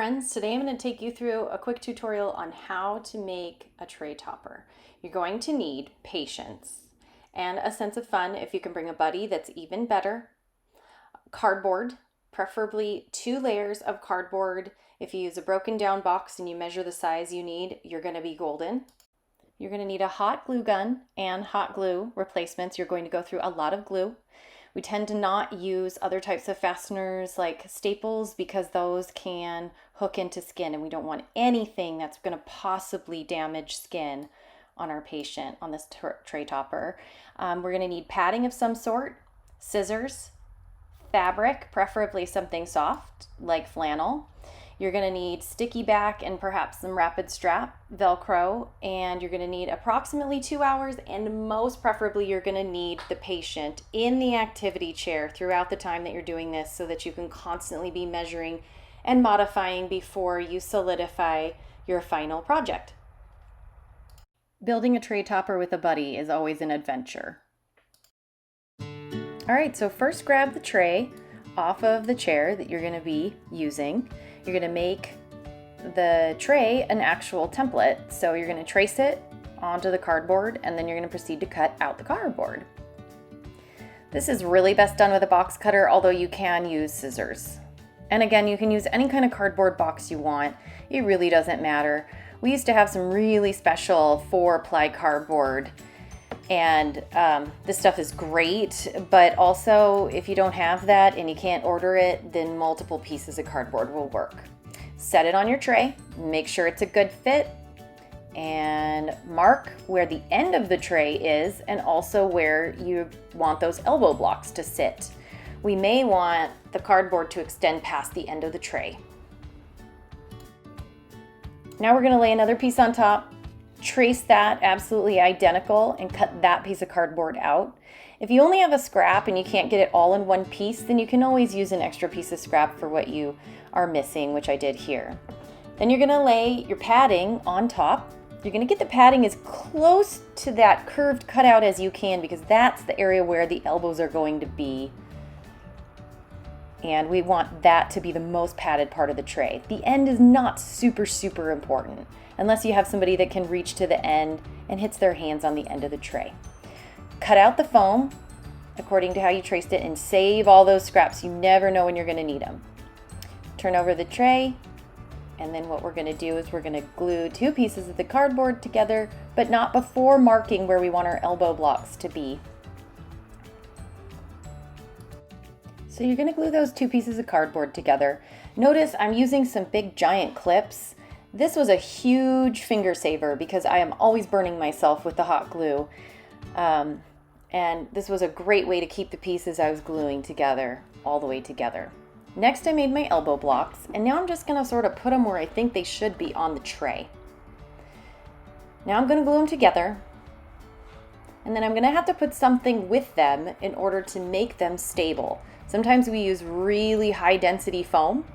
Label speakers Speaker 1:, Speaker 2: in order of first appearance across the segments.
Speaker 1: friends, today I'm going to take you through a quick tutorial on how to make a tray topper. You're going to need patience and a sense of fun. If you can bring a buddy, that's even better. Cardboard, preferably 2 layers of cardboard. If you use a broken down box and you measure the size you need, you're going to be golden. You're going to need a hot glue gun and hot glue replacements. You're going to go through a lot of glue. We tend to not use other types of fasteners like staples because those can hook into skin, and we don't want anything that's going to possibly damage skin on our patient on this tray topper. We're going to need padding of some sort, scissors, fabric, preferably something soft like flannel. You're going to need sticky back and perhaps some rapid strap, velcro, and you're going to need approximately 2 hours, and most preferably you're going to need the patient in the activity chair throughout the time that you're doing this so that you can constantly be measuring and modifying before you solidify your final project. Building a tray topper with a buddy is always an adventure. All right, so first grab the tray off of the chair that you're going to be using. You're going to make the tray an actual template. So you're going to trace it onto the cardboard, and then you're going to proceed to cut out the cardboard. This is really best done with a box cutter, although you can use scissors. And again, you can use any kind of cardboard box you want. It really doesn't matter. We used to have some really special 4-ply cardboard, and this stuff is great, but also if you don't have that and you can't order it, then multiple pieces of cardboard will work. Set it on your tray, make sure it's a good fit, and mark where the end of the tray is and also where you want those elbow blocks to sit. We may want the cardboard to extend past the end of the tray. Now we're going to lay another piece on top. Trace that absolutely identical and cut that piece of cardboard out. If you only have a scrap and you can't get it all in one piece, then you can always use an extra piece of scrap for what you are missing, which I did here. Then you're going to lay your padding on top. You're going to get the padding as close to that curved cutout as you can because that's the area where the elbows are going to be. And we want that to be the most padded part of the tray. The end is not super important unless you have somebody that can reach to the end and hits their hands on the end of the tray. Cut out the foam according to how you traced it and save all those scraps. You never know when you're going to need them. Turn over the tray, and then what we're going to do is we're going to glue 2 pieces of the cardboard together, but not before marking where we want our elbow blocks to be. So you're going to glue those 2 pieces of cardboard together. Notice I'm using some big giant clips. This was a huge finger saver because I am always burning myself with the hot glue. And this was a great way to keep the pieces I was gluing together all the way together. Next, I made my elbow blocks, and now I'm just going to sort of put them where I think they should be on the tray. Now I'm going to glue them together, and then I'm going to have to put something with them in order to make them stable. Sometimes we use really high density foam,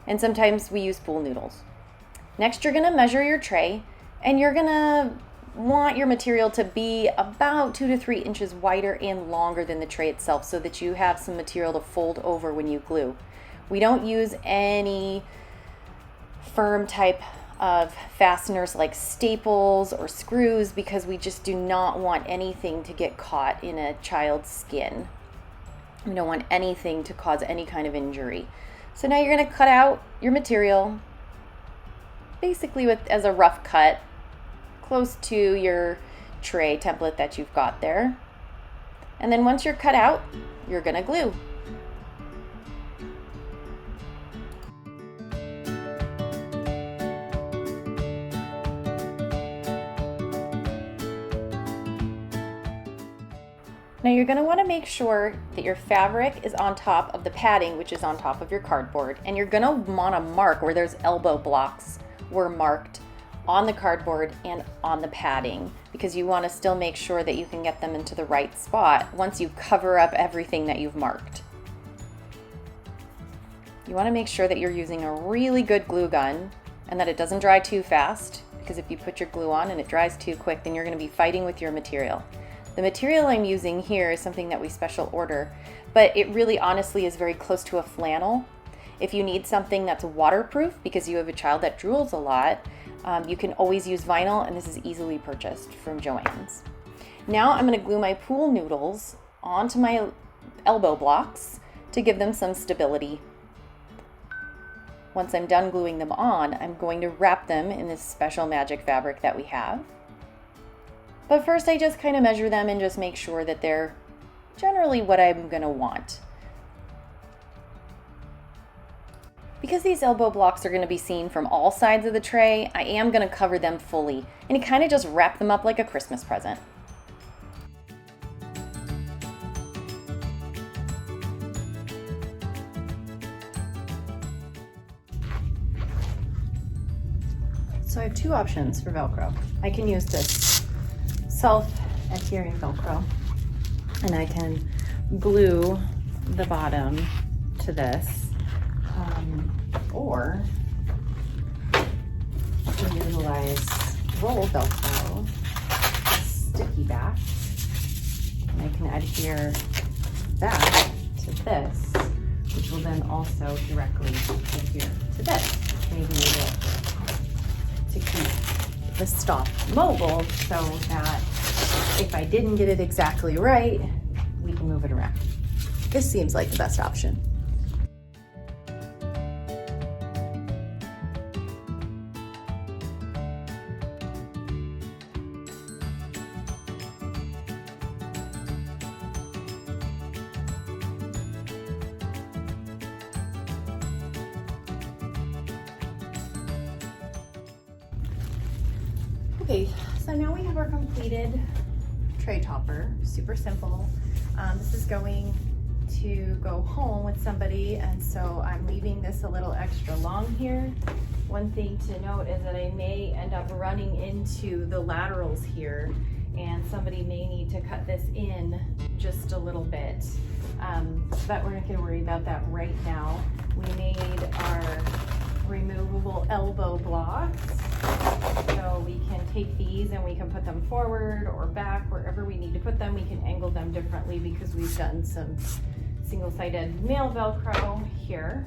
Speaker 1: and sometimes we use pool noodles. Next, you're going to measure your tray, and you're going to want your material to be about 2 to 3 inches wider and longer than the tray itself so that you have some material to fold over when you glue. We don't use any firm type of fasteners like staples or screws because we just do not want anything to get caught in a child's skin. We don't want anything to cause any kind of injury. So now you're going to cut out your material basically as a rough cut close to your tray template that you've got there. And then once you're cut out, you're going to glue. Now you're going to want to make sure that your fabric is on top of the padding, which is on top of your cardboard, and you're going to want to mark where those elbow blocks were marked on the cardboard and on the padding because you want to still make sure that you can get them into the right spot once you cover up everything that you've marked. You want to make sure that you're using a really good glue gun and that it doesn't dry too fast because if you put your glue on and it dries too quick, then you're going to be fighting with your material. The material I'm using here is something that we special order, but it really honestly is very close to a flannel. If you need something that's waterproof because you have a child that drools a lot, you can always use vinyl, and this is easily purchased from Joann's. Now I'm going to glue my pool noodles onto my elbow blocks to give them some stability. Once I'm done gluing them on, I'm going to wrap them in this special magic fabric that we have. But first I just kind of measure them and just make sure that they're generally what I'm going to want. Because these elbow blocks are going to be seen from all sides of the tray, I am going to cover them fully and kind of just wrap them up like a Christmas present. So I have two options for Velcro. I can use this self-adhering Velcro, and I can glue the bottom to this, or I can utilize roll Velcro, sticky back, and I can adhere that to this, which will then also directly adhere to this, making it to keep the stalk mobile so that if I didn't get it exactly right, we can move it around. This seems like the best option. Okay, so now we have our completed tray topper. Super simple. This is going to go home with somebody, and so I'm leaving this a little extra long here. One thing to note is that I may end up running into the laterals here, and somebody may need to cut this in just a little bit. But we're not going to worry about that right now. We made our removable elbow blocks, so we can take these and we can put them forward or back, wherever we need to put them. We can angle them differently because we've done some single-sided nail Velcro here.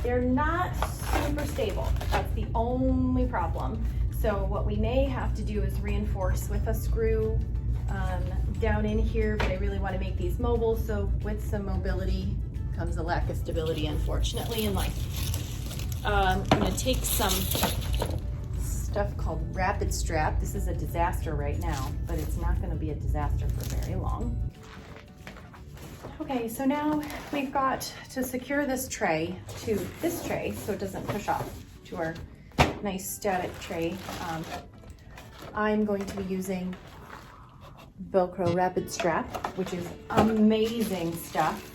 Speaker 1: They're not super stable. That's the only problem. So what we may have to do is reinforce with a screw down in here, but I really want to make these mobile, so with some mobility comes a lack of stability, unfortunately, in life. I'm going to take some stuff called Rapid Strap. This is a disaster right now, but it's not going to be a disaster for very long. Okay, so now we've got to secure this tray to this tray so it doesn't push off to our nice static tray. I'm going to be using Velcro Rapid Strap, which is amazing stuff.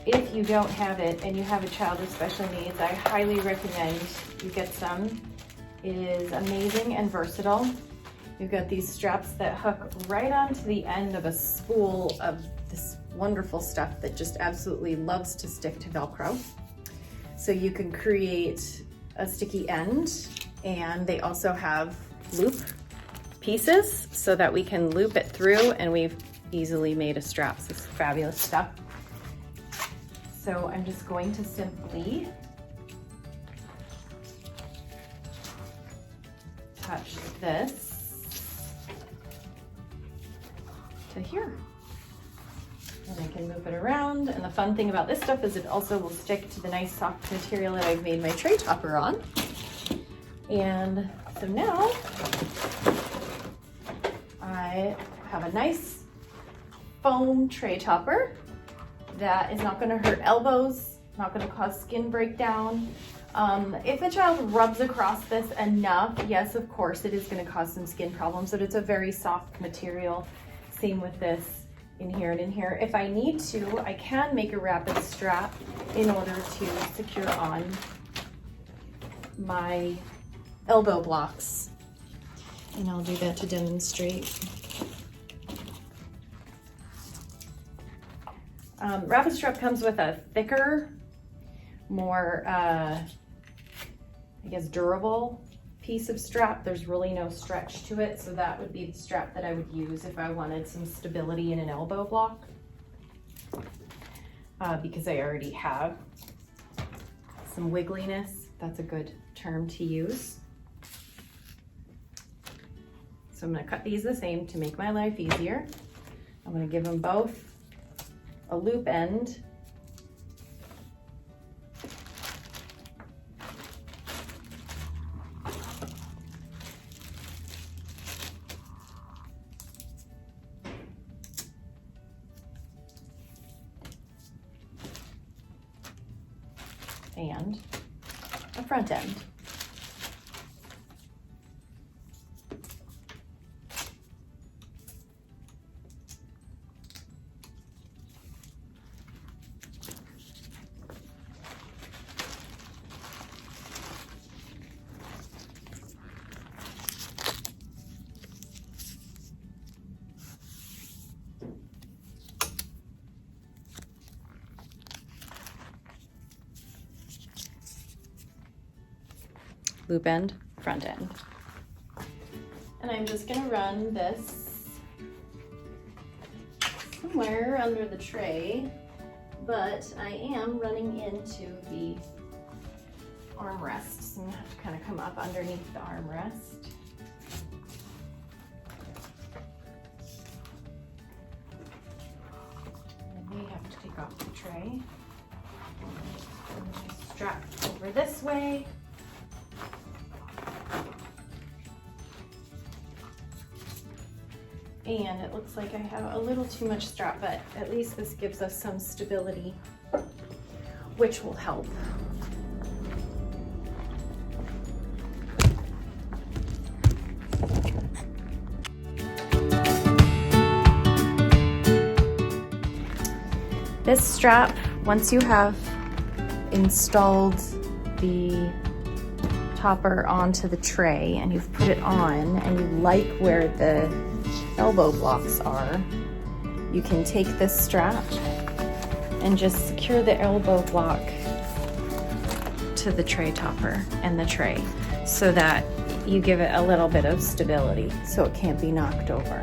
Speaker 1: If you don't have it and you have a child with special needs, I highly recommend you get some. It is amazing and versatile. You've got these straps that hook right onto the end of a spool of this wonderful stuff that just absolutely loves to stick to Velcro. So you can create a sticky end, and they also have loop pieces so that we can loop it through, and we've easily made a strap. So it's fabulous stuff. So I'm just going to simply attach this to here. And I can move it around. And the fun thing about this stuff is it also will stick to the nice soft material that I've made my tray topper on. And so now I have a nice foam tray topper that is not going to hurt elbows, not going to cause skin breakdown. If the child rubs across this enough, yes, of course, it is going to cause some skin problems, but it's a very soft material. Same with this in here and in here. If I need to, I can make a rapid strap in order to secure on my elbow blocks. And I'll do that to demonstrate. Rapid strap comes with a thicker, more, I guess, durable piece of strap. There's really no stretch to it, so that would be the strap that I would use if I wanted some stability in an elbow block. because I already have some wiggliness. That's a good term to use. So I'm going to cut these the same to make my life easier. I'm going to give them both a loop end. And a front end. Loop end, front end. And I'm just gonna run this somewhere under the tray, but I am running into the armrest. So I'm gonna have to kind of come up underneath the armrest. I may have to take off the tray. Strap over this way. And it looks like I have a little too much strap, but at least this gives us some stability, which will help. This strap, once you have installed the topper onto the tray and you've put it on and you like where the elbow blocks are, you can take this strap and just secure the elbow block to the tray topper and the tray so that you give it a little bit of stability so it can't be knocked over.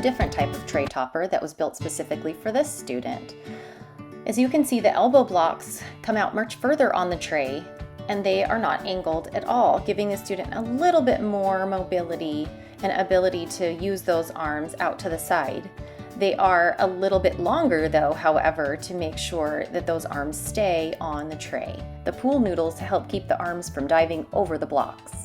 Speaker 1: Different type of tray topper that was built specifically for this student. As you can see, the elbow blocks come out much further on the tray and they are not angled at all, giving the student a little bit more mobility and ability to use those arms out to the side. They are a little bit longer though, however, to make sure that those arms stay on the tray. The pool noodles help keep the arms from diving over the blocks.